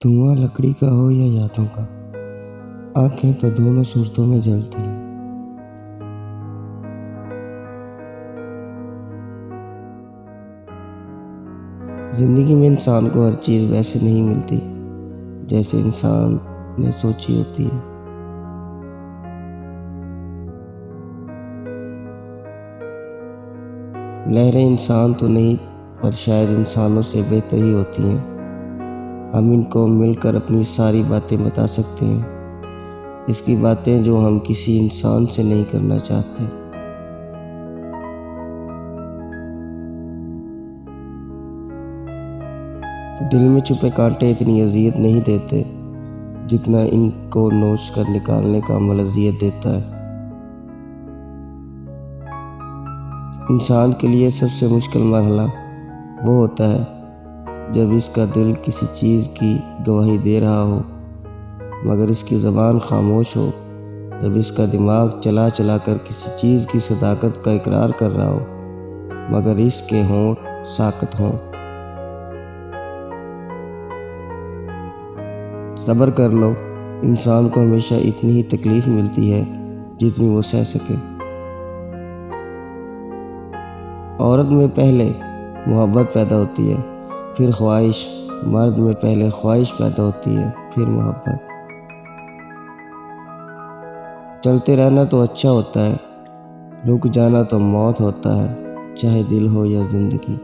دھواں لکڑی کا ہو یا یادوں کا، آنکھیں تو دونوں صورتوں میں جلتی ہیں۔ زندگی میں انسان کو ہر چیز ویسے نہیں ملتی جیسے انسان نے سوچی ہوتی ہے۔ لہریں انسان تو نہیں، پر شاید انسانوں سے بہتر ہی ہوتی ہیں۔ ہم ان کو مل کر اپنی ساری باتیں بتا سکتے ہیں، اس کی باتیں جو ہم کسی انسان سے نہیں کرنا چاہتے۔ دل میں چھپے کانٹے اتنی اذیت نہیں دیتے جتنا ان کو نوچ کر نکالنے کا عمل اذیت دیتا ہے۔ انسان کے لیے سب سے مشکل مرحلہ وہ ہوتا ہے جب اس کا دل کسی چیز کی گواہی دے رہا ہو مگر اس کی زبان خاموش ہو، جب اس کا دماغ چلا چلا کر کسی چیز کی صداقت کا اقرار کر رہا ہو مگر اس کے ہونٹ ساکت ہوں۔ صبر کر لو، انسان کو ہمیشہ اتنی ہی تکلیف ملتی ہے جتنی وہ سہ سکے۔ عورت میں پہلے محبت پیدا ہوتی ہے، پھر خواہش۔ مرد میں پہلے خواہش پیدا ہوتی ہے، پھر محبت۔ چلتے رہنا تو اچھا ہوتا ہے، رک جانا تو موت ہوتا ہے، چاہے دل ہو یا زندگی۔